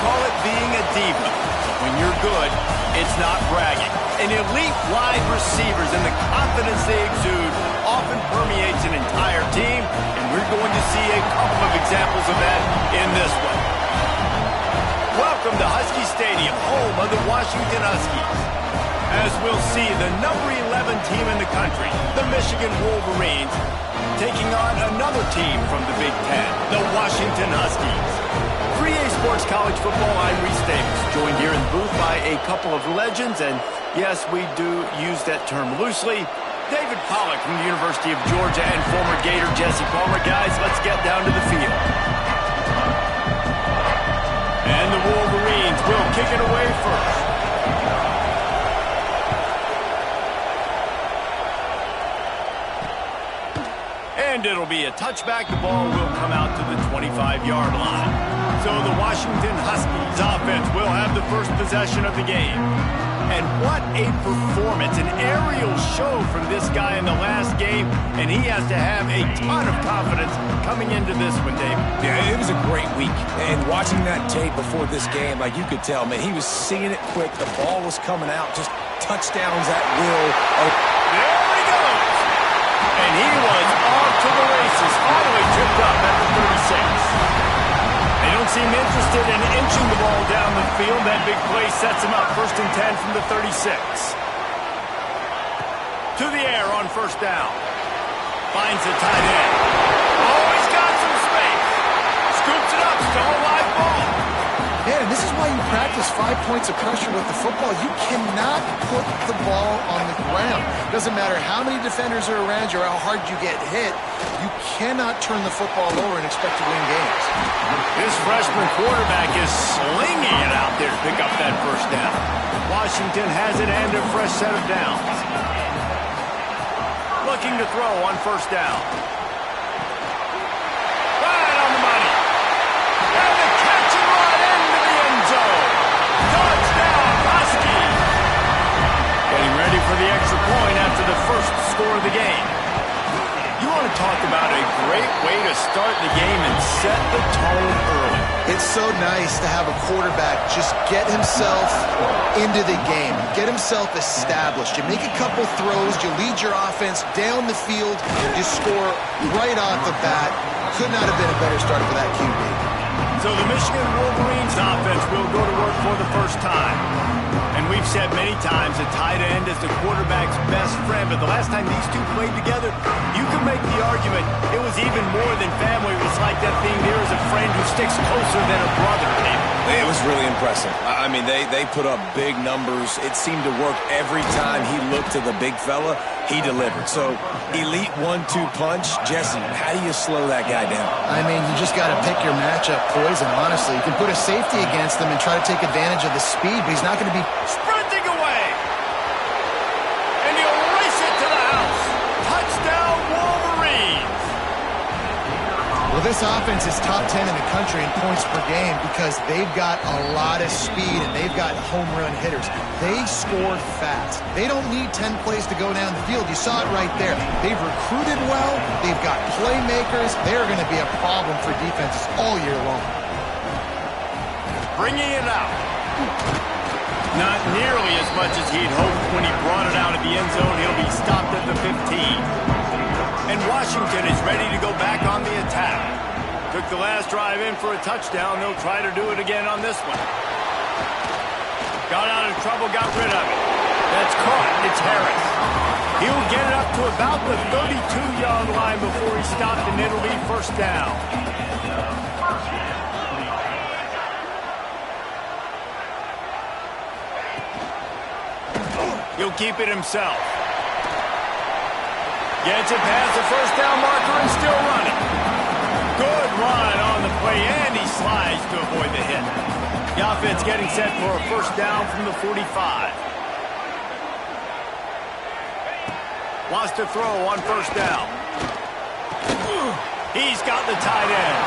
call it being a diva. But when you're good, it's not bragging. And elite wide receivers and the confidence they exude often permeates an entire team, and we're going to see a couple of examples of that in this one. Welcome to Husky Stadium, home of the Washington Huskies. As we'll see, the number 11 team in the country, the Michigan Wolverines, taking on another team from the Big Ten, the Washington Huskies. 3A Sports College Football, I'm Reese Davis, joined here in the booth by a couple of legends, and yes, we do use that term loosely. David Pollack from the University of Georgia and former Gator Jesse Palmer. Guys, let's get down to the field. And the Wolverines will kick it away first. And it'll be a touchback. The ball will come out to the 25-yard line. So the Washington Huskies offense will have the first possession of the game. And what a performance, an aerial show from this guy in the last game, and he has to have a ton of confidence coming into this one, Dave. Yeah, it was a great week, and watching that tape before this game, like you could tell, man, he was seeing it quick, the ball was coming out, just touchdowns at will. Oh. There he goes! And he was off to the races, finally tripped up at the 36. They don't seem interested in inching the ball down the field. That big play sets him up. 1st and 10 from the 36. To the air on 1st down. Finds the tight end. Oh, he's got some space. Scoops it up. Still a live ball. Yeah, and this is why you practice 5 points of pressure with the football. You cannot put the ball on the ground. Doesn't matter how many defenders are around you or how hard you get hit. You cannot turn the football over and expect to win games. This freshman quarterback is slinging it out there to pick up that 1st down. Washington has it and a fresh set of downs. Looking to throw on 1st down. Right on the money. And the catch and run into the end zone. Touchdown, Huskies. Getting ready for the extra point after the first score of the game. You want to talk about a great way to start the game and set the tone early. It's so nice to have a quarterback just get himself into the game, get himself established. You make a couple throws, you lead your offense down the field, you score right off the bat. Could not have been a better start for that QB. So the Michigan Wolverines offense will go to work for the first time. And we've said many times a tight end is the quarterback's best friend, but the last time these two played together, you can make the argument it was even more than family. It was like that thing there is a friend who sticks closer than a brother. It was really impressive. I mean, they put up big numbers. It seemed to work every time he looked to the big fella. He delivered. So, elite 1-2 punch. Jesse, how do you slow that guy down? I mean, you just got to pick your matchup poison, honestly. You can put a safety against him and try to take advantage of the speed, but he's not going to be sprinting away. And he'll race it to the house. Touchdown, Wolverines. Well, this offense is top 10 in the country in points per game because they've got a lot of speed and they've got home run hitters. They score fast. They don't need 10 plays to go down the field. You saw it right there. They've recruited well. They've got playmakers. They're going to be a problem for defenses all year long. Bringing it out. Not nearly as much as he'd hoped when he brought it out of the end zone. He'll be stopped at the 15. And Washington is ready to go back on the attack. Took the last drive in for a touchdown. They'll try to do it again on this one. Got out of trouble, got rid of it. That's caught. It's Harris. He'll get it up to about the 32-yard line before he stopped, and it'll be 1st down. He'll keep it himself. Gets it past the 1st down marker and still running. Good run on the play, and he slides to avoid the hit. The offense getting set for a 1st down from the 45. Wants to throw on 1st down. He's got the tight end.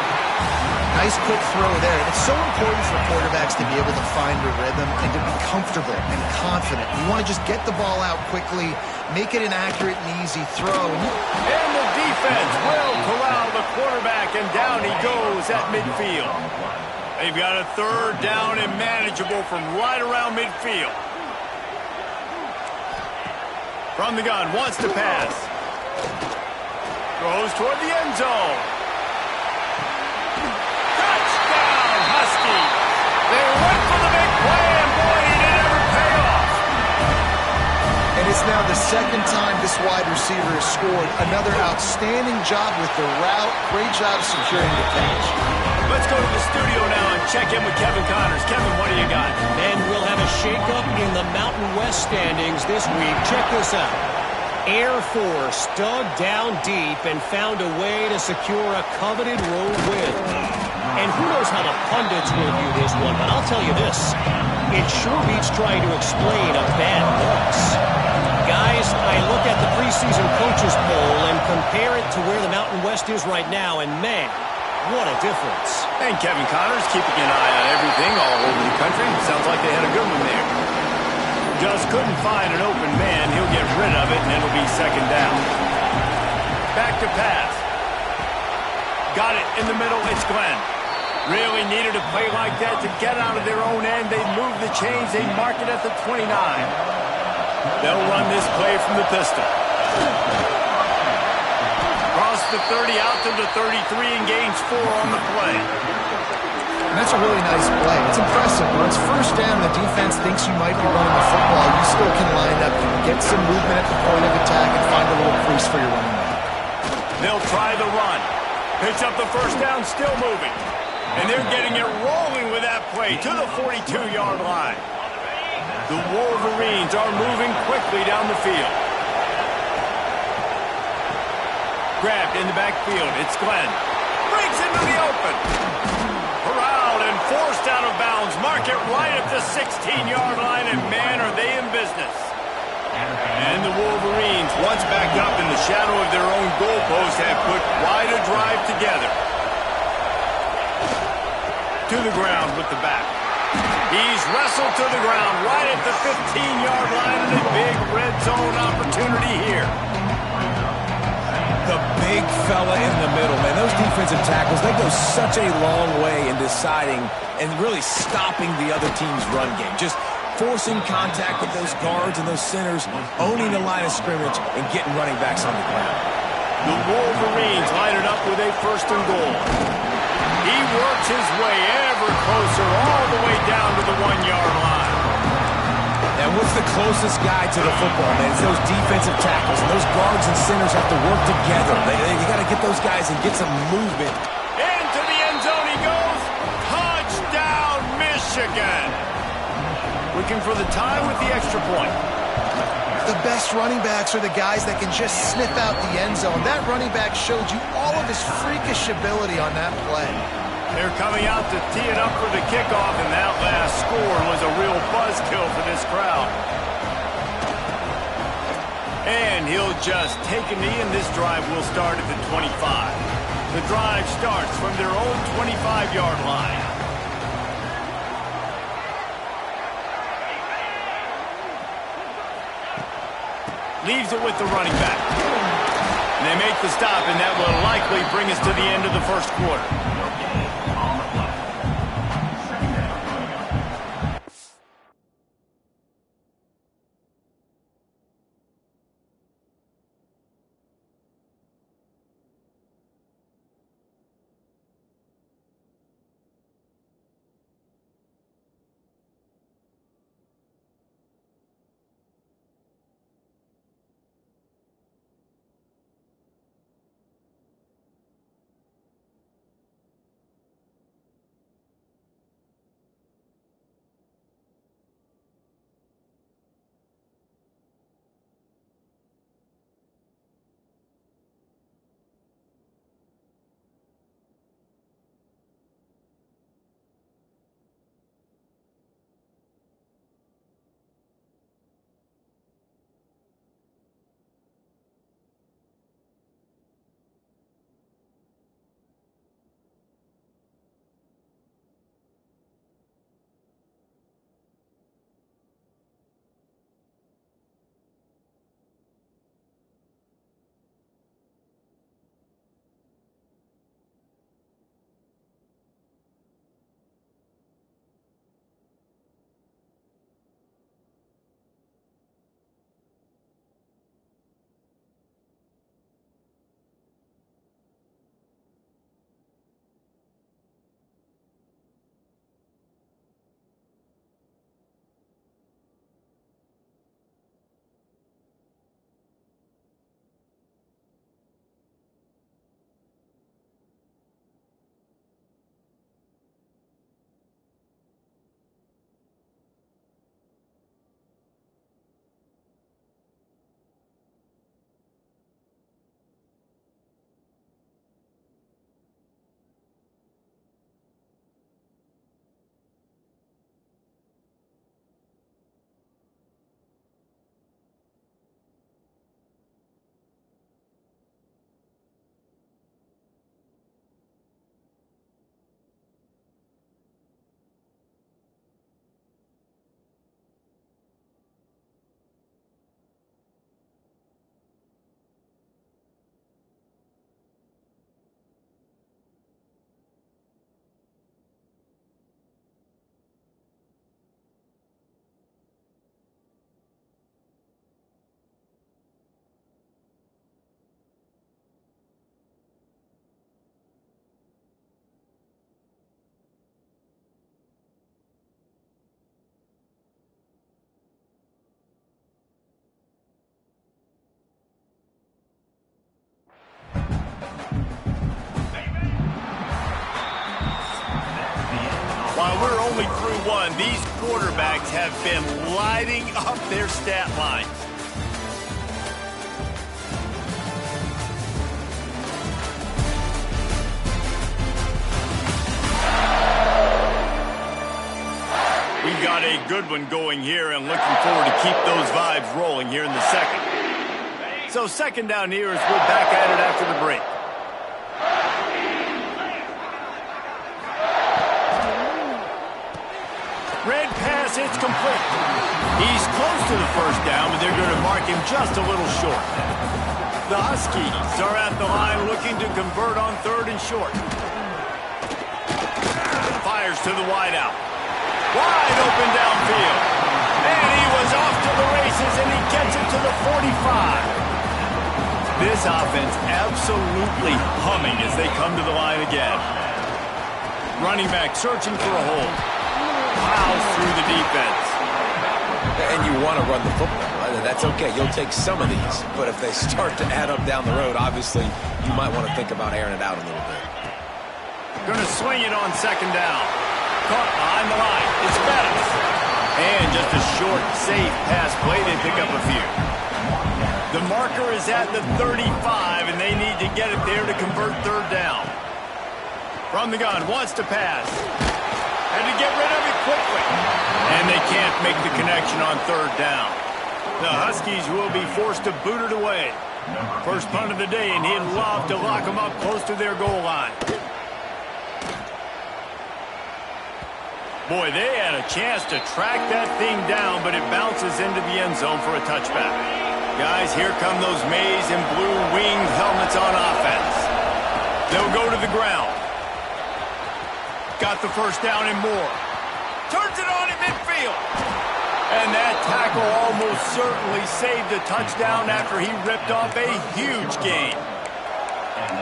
Nice quick throw there. It's so important for quarterbacks to be able to find a rhythm and to be comfortable and confident. You want to just get the ball out quickly, make it an accurate and easy throw. And the defense will corral the quarterback, and down he goes at midfield. They've got a third down and manageable from right around midfield. From the gun, wants to pass. Throws toward the end zone. Touchdown, Huskies. They went for the big play, and boy, did it ever pay off. And it's now the second time this wide receiver has scored. Another outstanding job with the route. Great job securing the catch. Let's go to the studio now and check in with Kevin Connors. Kevin, what do you got? And we'll have a shakeup in the Mountain West standings this week. Check this out. Air Force dug down deep and found a way to secure a coveted road win. And who knows how the pundits will view this one, but I'll tell you this. It sure beats trying to explain a bad loss. Guys, I look at the preseason coaches poll and compare it to where the Mountain West is right now, and man, what a difference. And Kevin Connors keeping an eye on everything all over the country. Sounds like they had a good one there. Just couldn't find an open man. He'll get rid of it, and it'll be second down. Back to pass. Got it in the middle. It's Glenn. Really needed a play like that to get out of their own end. They move the chains. They mark it at the 29. They'll run this play from the pistol. Cross the 30 out to the 33 and gains 4 on the play. And that's a really nice play. It's impressive. When it's first down, the defense thinks you might be running the football. You still can line up and get some movement at the point of attack and find a little crease for your running back. They'll try the run. Pitch up the first down, still moving. And they're getting it rolling with that play to the 42-yard line. The Wolverines are moving quickly down the field. Grabbed in the backfield. It's Glenn. Breaks into the open. Corralled and forced out of bounds. Mark it right at the 16-yard line, and man, are they in business. And the Wolverines, once back up in the shadow of their own goalpost, have put quite a drive together. To the ground with the back. He's wrestled to the ground right at the 15-yard line, and a big red zone opportunity here. The big fella in the middle, man. Those defensive tackles, they go such a long way in deciding and really stopping the other team's run game. Just forcing contact with those guards and those centers, owning the line of scrimmage, and getting running backs on the ground. The Wolverines line it up with a first and goal. He works his way ever closer all the way down to the 1-yard line. And what's the closest guy to the football, man? It's those defensive tackles. And those guards and centers have to work together. You got to get those guys and get some movement. Into the end zone he goes. Touchdown, Michigan. Looking for the tie with the extra point. The best running backs are the guys that can just sniff out the end zone. That running back showed you all of his freakish ability on that play. They're coming out to tee it up for the kickoff, and that last score was a real buzzkill for this crowd. And he'll just take a knee, and this drive will start at the 25. The drive starts from their own 25-yard line. Leaves it with the running back. And they make the stop, and that will likely bring us to the end of the first quarter. only through one. These quarterbacks have been lighting up their stat lines. We've got a good one going here and looking forward to keep those vibes rolling here in the second. So second down here as we're back at it after the break. Red pass, it's complete. He's close to the first down, but they're going to mark him just a little short. The Huskies are at the line looking to convert on third and short. Fires to the wideout. Wide open downfield. And he was off to the races, and he gets it to the 45. This offense absolutely humming as they come to the line again. Running back searching for a hole. Plows through the defense. And you want to run the football. That's okay. You'll take some of these. But if they start to add up down the road, obviously, you might want to think about airing it out a little bit. Going to swing it on second down. Caught behind the line. It's Bettis. And just a short, safe pass play. They pick up a few. The marker is at the 35, and they need to get it there to convert third down. From the gun, wants to pass. And to get rid of it quickly. And they can't make the connection on third down. The Huskies will be forced to boot it away. First punt of the day, and he'd love to lock them up close to their goal line. Boy, they had a chance to track that thing down, but it bounces into the end zone for a touchback. Guys, here come those maize and blue winged helmets on offense. They'll go to the ground. Got the first down and more. Turns it on in midfield. And that tackle almost certainly saved a touchdown after he ripped off a huge gain.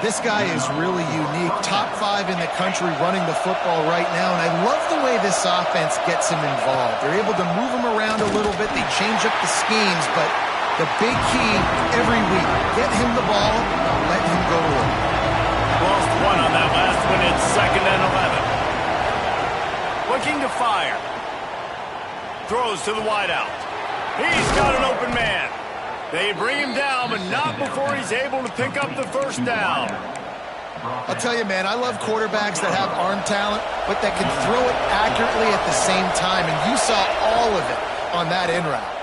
This guy is really unique. Top 5 in the country running the football right now, and I love the way this offense gets him involved. They're able to move him around a little bit. They change up the schemes, but the big key every week, get him the ball, let him go to work. Lost one on that last one. It's second and 11. Looking to fire. Throws to the wideout. He's got an open man. They bring him down, but not before he's able to pick up the first down. I'll tell you, man, I love quarterbacks that have arm talent, but that can throw it accurately at the same time, and you saw all of it on that in route.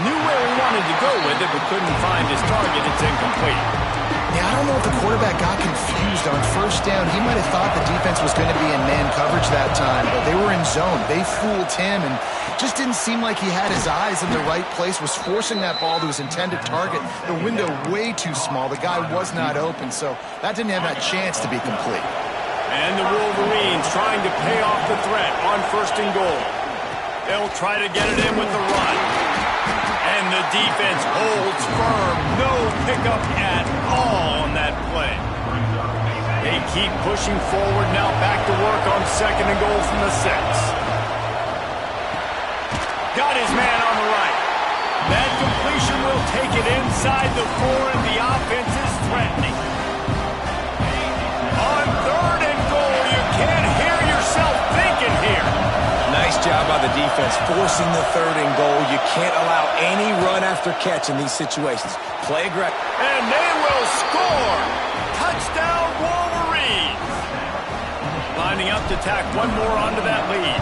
Knew where he wanted to go with it, but couldn't find his target. It's incomplete. Yeah, I don't know if the quarterback got confused on first down. He might have thought the defense was going to be in man coverage that time, but they were in zone. They fooled him, and just didn't seem like he had his eyes in the right place, was forcing that ball to his intended target. The window way too small. The guy was not open, so that didn't have that chance to be complete. And the Wolverines trying to pay off the threat on first and goal. They'll try to get it in with the run. And the defense holds firm. No pickup at all on that play. They keep pushing forward now, back to work on second and goal from the 6. Got his man on the right. That completion will take it inside the 4, and the offense is threatening. On third and goal, you can't hear yourself thinking here. Nice job by the defense, forcing the third and goal. You can't allow any run after catch in these situations. Play aggressive. And they will score. Touchdown, Wolverines. Lining up to tack one more onto that lead.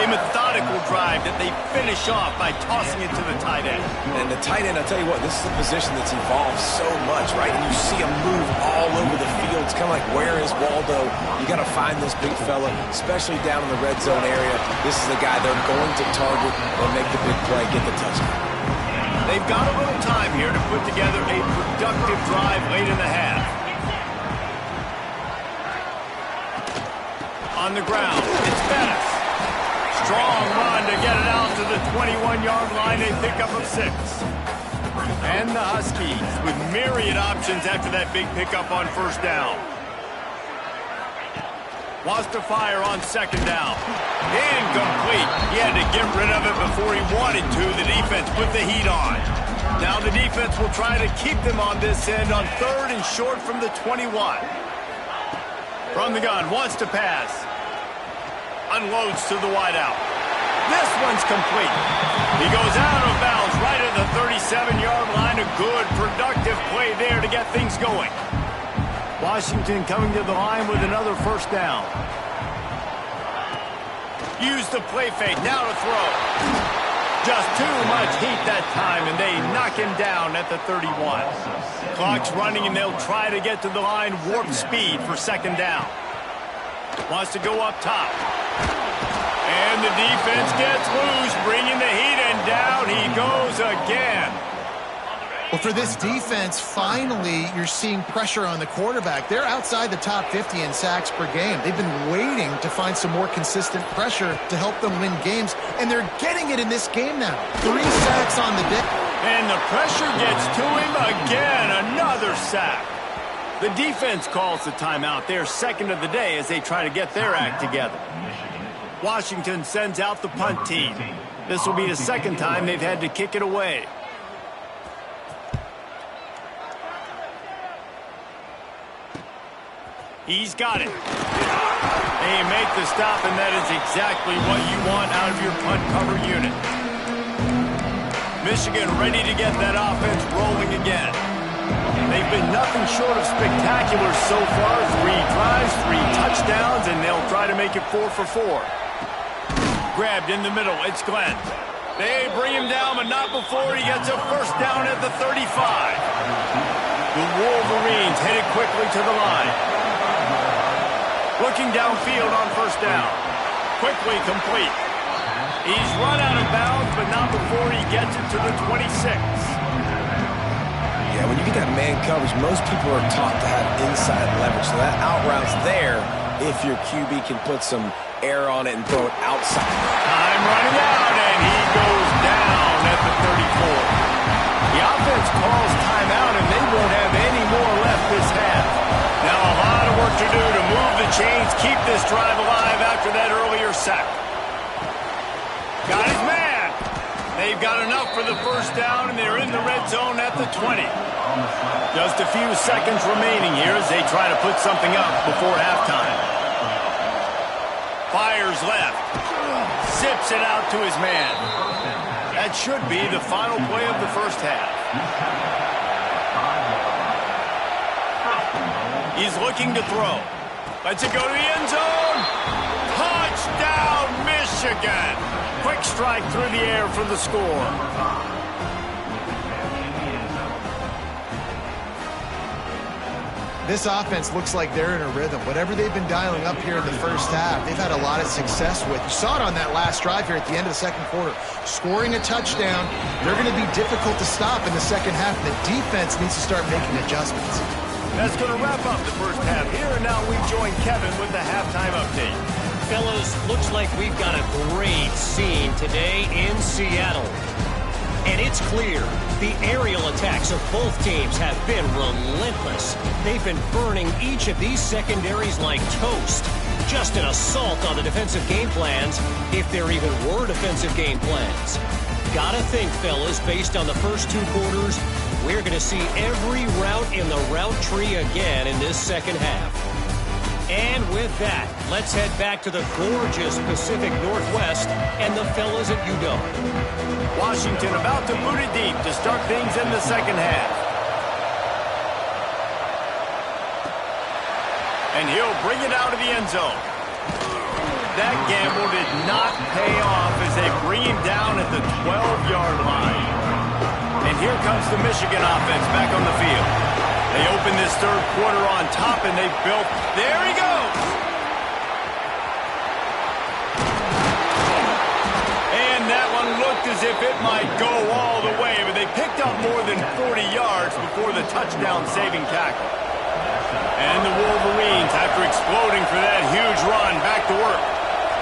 A methodical drive that they finish off by tossing it to the tight end. And the tight end, I'll tell you what, this is a position that's evolved so much, right? And you see him move all over the field. It's kind of like, where is Waldo? You got to find this big fella, especially down in the red zone area. This is the guy they're going to target and make the big play, get the touchdown. They've got a little time here to put together a productive drive late in the half. On the ground, it's Bettis. Strong run to get it out to the 21-yard line. They pick up of 6. And the Huskies with myriad options after that big pickup on first down. Wants to fire on second down. Incomplete. He had to get rid of it before he wanted to. The defense put the heat on. Now the defense will try to keep them on this end on third and short from the 21. From the gun, wants to pass. unloads to the wideout. This one's complete. He goes out of bounds right at the 37-yard line. A good, productive play there to get things going. Washington coming to the line with another first down. Use the play fake. Now to throw. Just too much heat that time, and they knock him down at the 31. Clock's running, and they'll try to get to the line warp speed for second down. Wants to go up top. And the defense gets loose, bringing the heat, and down he goes again. Well, for this defense, finally, you're seeing pressure on the quarterback. They're outside the top 50 in sacks per game. They've been waiting to find some more consistent pressure to help them win games, and they're getting it in this game now. 3 sacks on the day. And the pressure gets to him again. Another sack. The defense calls the timeout. They're second of the day as they try to get their act together. Washington sends out the punt team. This will be the second time they've had to kick it away. He's got it. They make the stop, and that is exactly what you want out of your punt cover unit. Michigan ready to get that offense rolling again. They've been nothing short of spectacular so far. 3 drives, 3 touchdowns, and they'll try to make it 4 for 4. Grabbed in the middle. It's Glenn. They bring him down, but not before he gets a first down at the 35. The Wolverines headed quickly to the line. Looking downfield on first down. Quickly complete. He's run out of bounds, but not before he gets it to the 26. Yeah, when you get that man coverage, most people are taught to have inside leverage. So that out route's there if your QB can put some air on it and throw it outside. Time running out, and he goes down at the 34. The offense calls timeout, and they won't have any more left this half. Now a lot of work to do to move the chains, keep this drive alive after that earlier sack. Got his man. They've got enough for the first down, and they're in the red zone at the 20. Just a few seconds remaining here as they try to put something up before halftime. Fires left. Zips it out to his man. That should be the final play of the first half. He's looking to throw. Lets it go to the end zone. Touchdown, Michigan. Quick strike through the air for the score. This offense looks like they're in a rhythm. Whatever they've been dialing up here in the first half, they've had a lot of success with. You saw it on that last drive here at the end of the second quarter. Scoring a touchdown, they're going to be difficult to stop in the second half. The defense needs to start making adjustments. That's going to wrap up the first half here, and now we join Kevin with the halftime update. Fellas, looks like we've got a great scene today in Seattle. And it's clear the aerial attacks of both teams have been relentless. They've been burning each of these secondaries like toast. Just an assault on the defensive game plans, if there even were defensive game plans. Gotta think, fellas, based on the first 2 quarters, we're going to see every route in the route tree again in this second half. And with that, let's head back to the gorgeous Pacific Northwest and the fellas at UW. Washington about to boot it deep to start things in the second half. And he'll bring it out of the end zone. That gamble did not pay off as they bring him down at the 12-yard line. And here comes the Michigan offense back on the field. They open this third quarter on top, and they've built. There he goes. And that one looked as if it might go all the way, but they picked up more than 40 yards before the touchdown-saving tackle. And the Wolverines, after exploding for that huge run, back to work.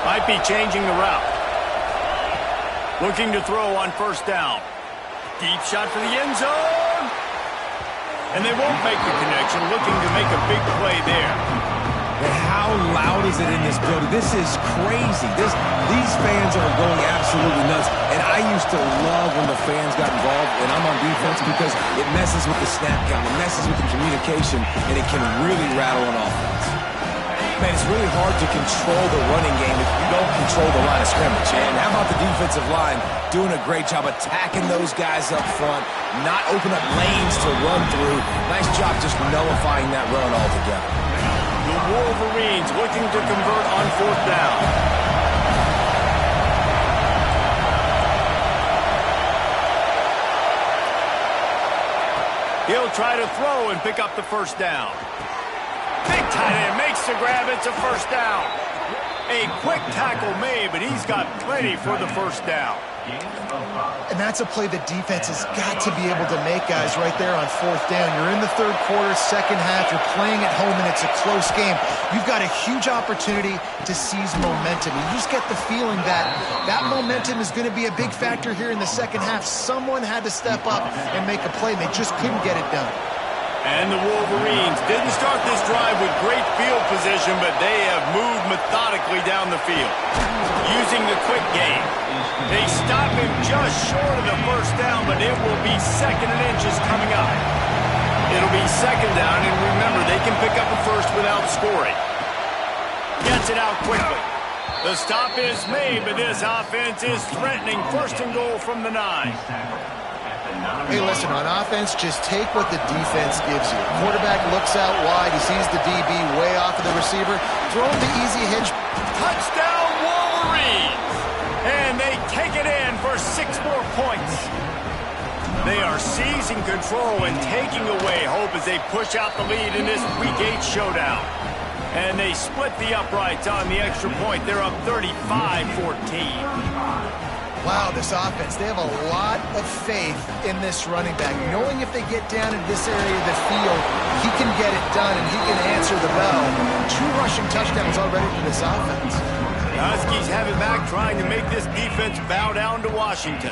Might be changing the route. Looking to throw on first down. Deep shot for the end zone. And they won't make the connection, looking to make a big play there. And how loud is it in this building? This is crazy. These fans are going absolutely nuts. And I used to love when the fans got involved, and I'm on defense, because it messes with the snap count, it messes with the communication, and it can really rattle an offense. Man, it's really hard to control the running game if you don't control the line of scrimmage. And how about the defensive line doing a great job attacking those guys up front, not open up lanes to run through. Nice job just nullifying that run altogether. The Wolverines looking to convert on 4th down. He'll try to throw and pick up the 1st down. Big tight end makes the grab. It's a 1st down. A quick tackle made, but he's got plenty for the 1st down. And that's a play the defense has got to be able to make, guys, right there on 4th down. You're in the 3rd quarter, 2nd half. You're playing at home, and it's a close game. You've got a huge opportunity to seize momentum. You just get the feeling that that momentum is going to be a big factor here in the 2nd half. Someone had to step up and make a play, and they just couldn't get it done. And the Wolverines didn't start this drive with great field position, but they have moved methodically down the field. Using the quick game. They stop him just short of the 1st down, but it will be 2nd and inches coming up. It'll be 2nd down, and remember, they can pick up a 1st without scoring. Gets it out quickly. The stop is made, but this offense is threatening 1st and goal from the 9. Hey, listen, on offense, just take what the defense gives you. Quarterback looks out wide. He sees the DB way off of the receiver. Throw him the easy hitch. Touchdown, Wolverines! And they take it in for 6 more points. They are seizing control and taking away hope as they push out the lead in this Week 8 showdown. And they split the uprights on the extra point. They're up 35-14. Wow, this offense, they have a lot of faith in this running back. Knowing if they get down in this area of the field, he can get it done and he can answer the bell. 2 rushing touchdowns already for this offense. The Huskies have it back, trying to make this defense bow down to Washington.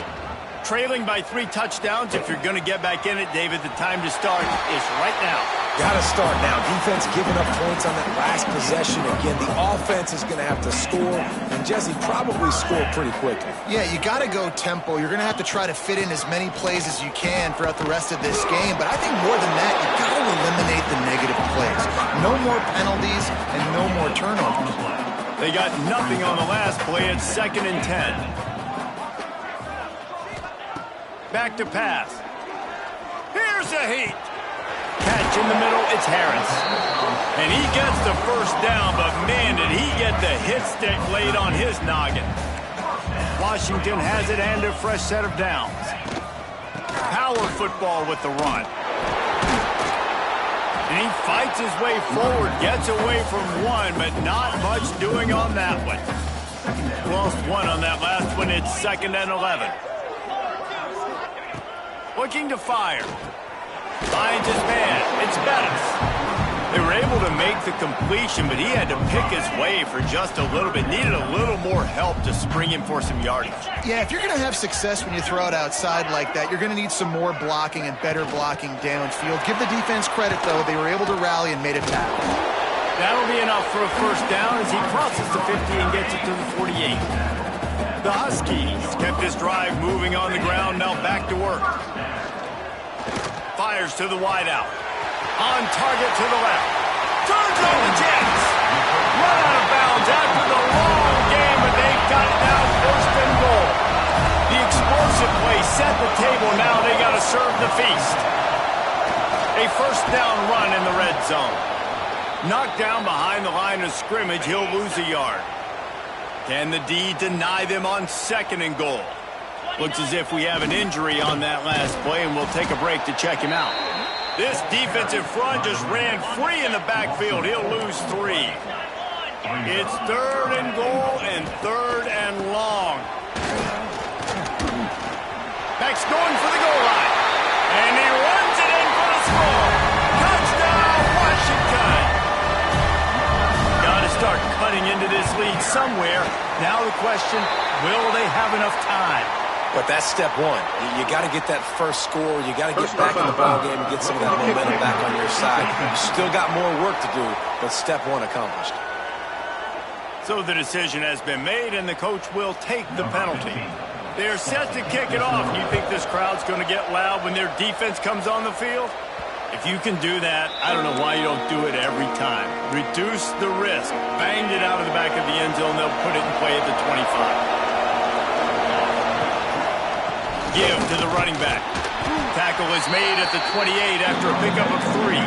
Trailing by 3 touchdowns. If you're going to get back in it, David, the time to start is right now. Got to start now. Defense giving up points on that last possession. Again, the offense is going to have to score, and Jesse probably score pretty quickly. Yeah, you got to go tempo. You're going to have to try to fit in as many plays as you can throughout the rest of this game. But I think more than that, you got to eliminate the negative plays. No more penalties and no more turnovers. They got nothing on the last play. It's 2nd and 10. Back to pass. Here's a heat. Catch in the middle, it's Harris. And he gets the 1st down, but man, did he get the hit stick laid on his noggin. Washington has it and a fresh set of downs. Power football with the run. And he fights his way forward, gets away from 1, but not much doing on that one. Lost 1 on that last one, it's 2nd and 11. Looking to fire. Finds his man. It's Bettis. They were able to make the completion, but he had to pick his way for just a little bit. Needed a little more help to spring him for some yardage. Yeah, if you're going to have success when you throw it outside like that, you're going to need some more blocking and better blocking downfield. Give the defense credit, though. They were able to rally and made a tackle. That'll be enough for a 1st down as he crosses the 50 and gets it to the 48. The Huskies kept this drive moving on the ground, now back to work. Fires to the wideout. On target to the left. Turns on the Jets. Run out of bounds after the long game, but they've got it now 1st and goal. The explosive play set the table. Now they got to serve the feast. A 1st down run in the red zone. Knocked down behind the line of scrimmage, he'll lose a yard. Can the D deny them on 2nd and goal? Looks as if we have an injury on that last play, and we'll take a break to check him out. This defensive front just ran free in the backfield. He'll lose 3. It's 3rd and goal and 3rd and long. Max going for the goal line. And he runs it in for the score. Touchdown, Washington. Got to start cutting into this lead somewhere. Now the question, will they have enough time? But that's step 1. You got to get that 1st score. You got to get back in the ballgame and get some of that momentum back on your side. You still got more work to do, but step 1 accomplished. So the decision has been made, and the coach will take the penalty. They're set to kick it off. You think this crowd's going to get loud when their defense comes on the field? If you can do that, I don't know why you don't do it every time. Reduce the risk. Banged it out of the back of the end zone. They'll put it in play at the 25. Give to the running back. Tackle is made at the 28 after a pickup of 3.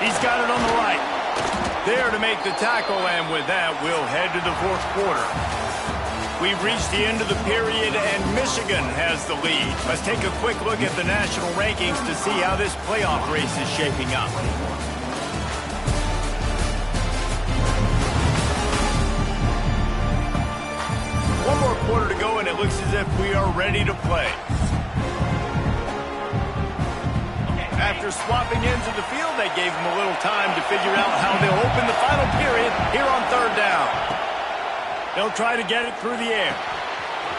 He's got it on the right. There to make the tackle, and with that, we'll head to the fourth quarter. We've reached the end of the period, and Michigan has the lead. Let's take a quick look at the national rankings to see how this playoff race is shaping up. One more quarter to go, and it looks as if we are ready to play. After swapping ends of the field, they gave them a little time to figure out how they'll open the final period here on third down. They'll try to get it through the air.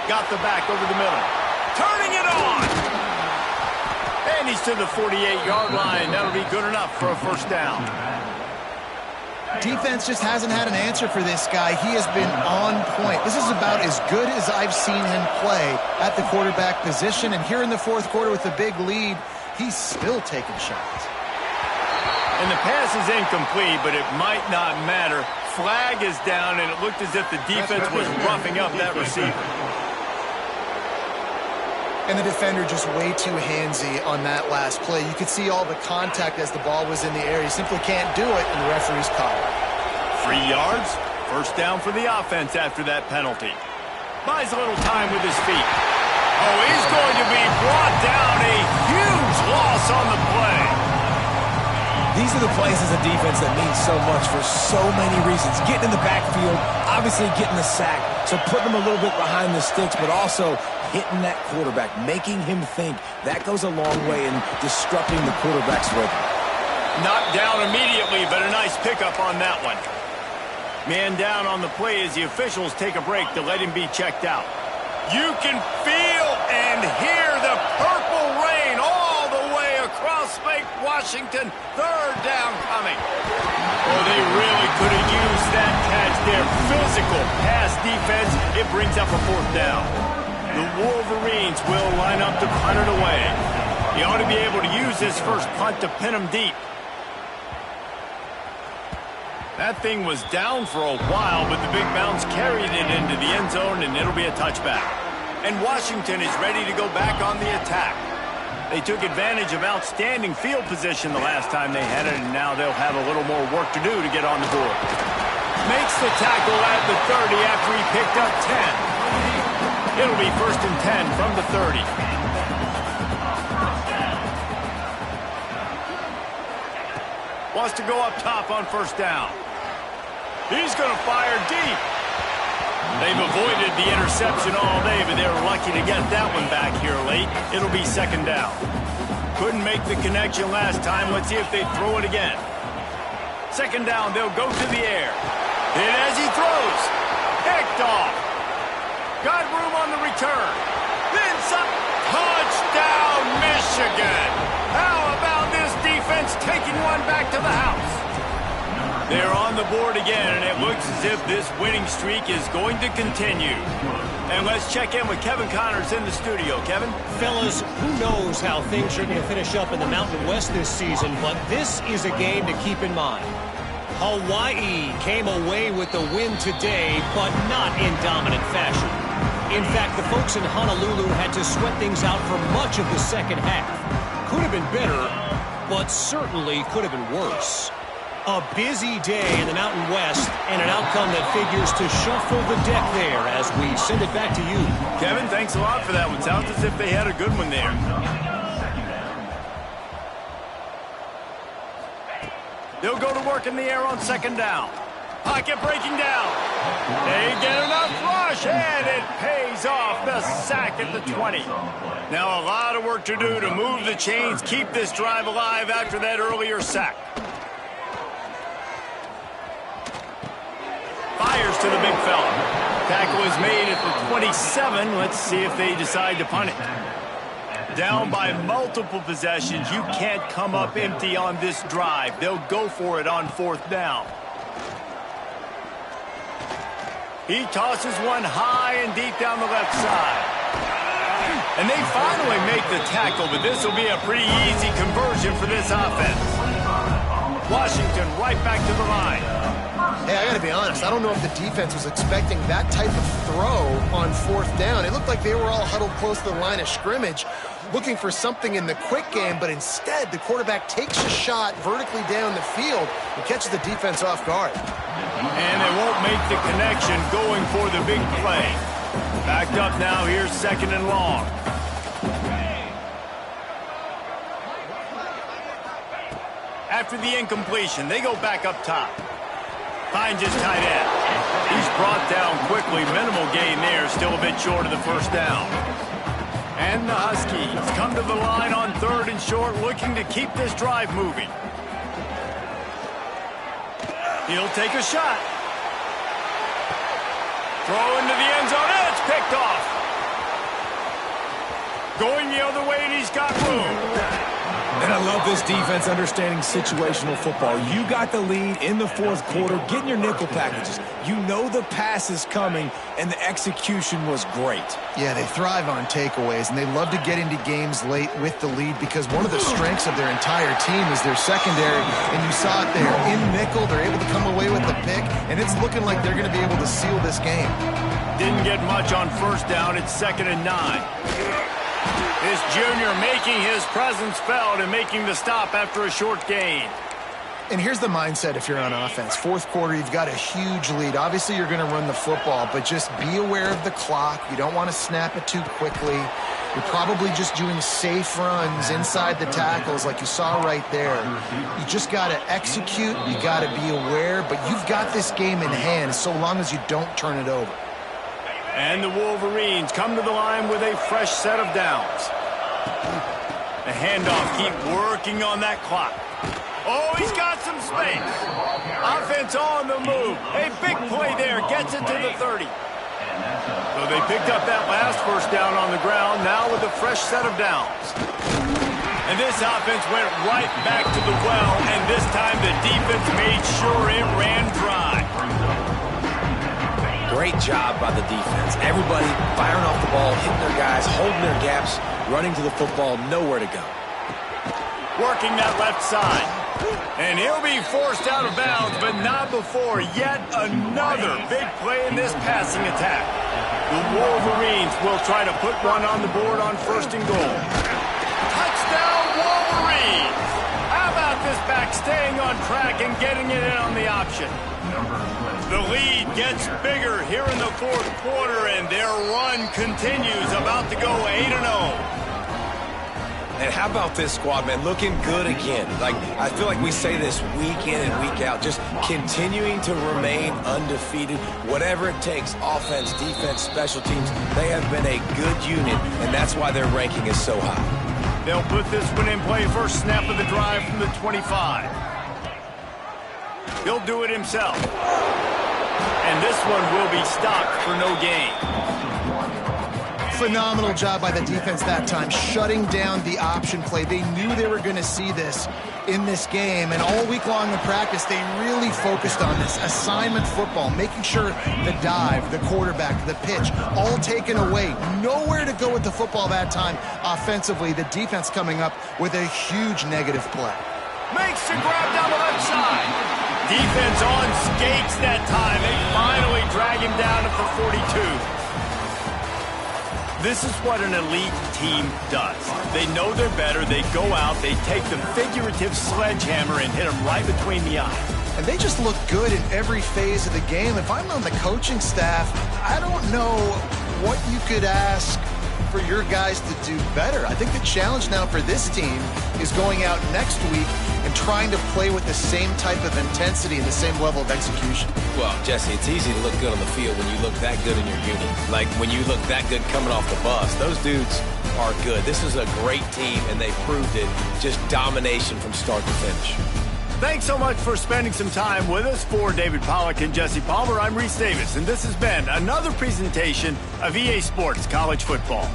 Got the back over the middle. Turning it on! And he's to the 48-yard line. That'll be good enough for a first down. Defense just hasn't had an answer for this guy. He has been on point. This is about as good as I've seen him play at the quarterback position. And here in the fourth quarter with a big lead, he's still taking shots. And the pass is incomplete, but it might not matter. Flag is down, and it looked as if the defense was roughing up that receiver. And the defender just way too handsy on that last play. You could see all the contact as the ball was in the air. He simply can't do it, and the referee's caught it. 3 yards, first down for the offense after that penalty. Buys a little time with his feet. Oh, he's going to be brought down. A huge loss on the play. These are the plays as a defense that mean so much for so many reasons. Getting in the backfield, obviously getting the sack, so putting them a little bit behind the sticks, but also hitting that quarterback, making him think. That goes a long way in disrupting the quarterback's rhythm. Knocked down immediately, but a nice pickup on that one. Man down on the play as the officials take a break to let him be checked out. You can feel and hear the purple rain all the way across Lake Washington. Third down coming. Oh, they really could have used that catch there. Physical pass defense. It brings up a fourth down. The Wolverines will line up to punt it away. He ought to be able to use this first punt to pin him deep. That thing was down for a while, but the big bounce carried it into the end zone, and it'll be a touchback. And Washington is ready to go back on the attack. They took advantage of outstanding field position the last time they had it, and now they'll have a little more work to do to get on the board. Makes the tackle at the 30 after he picked up 10. It'll be first and 10 from the 30. Wants to go up top on first down. He's going to fire deep. They've avoided the interception all day, but they were lucky to get that one back here late. It'll be second down. Couldn't make the connection last time. Let's see if they throw it again. Second down, they'll go to the air. And as he throws, picked off. Got room on the return. Then some. Touchdown, Michigan. How about this defense taking one back to the house? They're on the board again, and it looks as if this winning streak is going to continue. And let's check in with Kevin Connors in the studio. Kevin? Fellas, who knows how things are going to finish up in the Mountain West this season, but this is a game to keep in mind. Hawaii came away with the win today, but not in dominant fashion. In fact, the folks in Honolulu had to sweat things out for much of the second half. Could have been better, but certainly could have been worse. A busy day in the Mountain West, and an outcome that figures to shuffle the deck there as we send it back to you. Kevin, thanks a lot for that one. Sounds as if they had a good one there. They'll go to work in the air on second down. Pocket breaking down. They get enough rush, and it pays off. The sack at the 20. Now a lot of work to do to move the chains, keep this drive alive after that earlier sack. Fires to the big fella. Tackle is made at the 27. Let's see if they decide to punt it. Down by multiple possessions. You can't come up empty on this drive. They'll go for it on fourth down. He tosses one high and deep down the left side. And they finally make the tackle, but this will be a pretty easy conversion for this offense. Washington right back to the line. Hey, I got to be honest. I don't know if the defense was expecting that type of throw on fourth down. It looked like they were all huddled close to the line of scrimmage, looking for something in the quick game, but instead the quarterback takes a shot vertically down the field and catches the defense off guard. And they won't make the connection going for the big play. Backed up now, here's 2nd and long. After the incompletion, they go back up top. Finds his tight end. He's brought down quickly. Minimal gain there, still a bit short of the first down. And the Huskies come to the line on 3rd and short, looking to keep this drive moving. He'll take a shot. Throw into the end zone, and it's picked off. Going the other way, and he's got room. And I love this defense understanding situational football. You got the lead in the 4th quarter, getting your nickel packages. You know the pass is coming, and the execution was great. Yeah, they thrive on takeaways, and they love to get into games late with the lead because one of the strengths of their entire team is their secondary, and you saw it there. In nickel, they're able to come away with the pick, and it's looking like they're going to be able to seal this game. Didn't get much on first down. It's 2nd and 9. This junior making his presence felt and making the stop after a short gain. And here's the mindset if you're on offense. 4th quarter, you've got a huge lead. Obviously, you're going to run the football, but just be aware of the clock. You don't want to snap it too quickly. You're probably just doing safe runs inside the tackles like you saw right there. You just got to execute. You got to be aware, but you've got this game in hand so long as you don't turn it over. And the Wolverines come to the line with a fresh set of downs. The handoff, keep working on that clock. Oh, he's got some space. Offense on the move. A big play there, gets it to the 30. So they picked up that last first down on the ground, now with a fresh set of downs. And this offense went right back to the well, and this time the defense made sure it ran dry. Great job by the defense. Everybody firing off the ball, hitting their guys, holding their gaps, running to the football, nowhere to go. Working that left side. And he'll be forced out of bounds, but not before yet another big play in this passing attack. The Wolverines will try to put one on the board on 1st and goal. Touchdown, Wolverines! How about this back staying on track and getting it in on the option? The lead gets bigger here in the 4th quarter, and their run continues, about to go 8-0. And how about this squad, man? Looking good again. Like, I feel like we say this week in and week out, just continuing to remain undefeated. Whatever it takes, offense, defense, special teams, they have been a good unit, and that's why their ranking is so high. They'll put this one in play, first snap of the drive from the 25. He'll do it himself. And this one will be stopped for no gain. Phenomenal job by the defense that time, shutting down the option play. They knew they were going to see this in this game, and all week long in practice, they really focused on this assignment football, making sure the dive, the quarterback, the pitch, all taken away. Nowhere to go with the football that time offensively. The defense coming up with a huge negative play. Makes the grab down the left side. Defense on skates that time. They finally drag him down at the 42. This is what an elite team does. They know they're better. They go out. They take the figurative sledgehammer and hit them right between the eyes. And they just look good in every phase of the game. If I'm on the coaching staff, I don't know what you could ask for your guys to do better. I think the challenge now for this team is going out next week and trying to play with the same type of intensity and the same level of execution. Well, Jesse, it's easy to look good on the field when you look that good in your unit. Like when you look that good coming off the bus. Those dudes are good. This is a great team, and they proved it. Just domination from start to finish. Thanks so much for spending some time with us. For David Pollack and Jesse Palmer, I'm Reese Davis, and this has been another presentation of EA Sports College Football.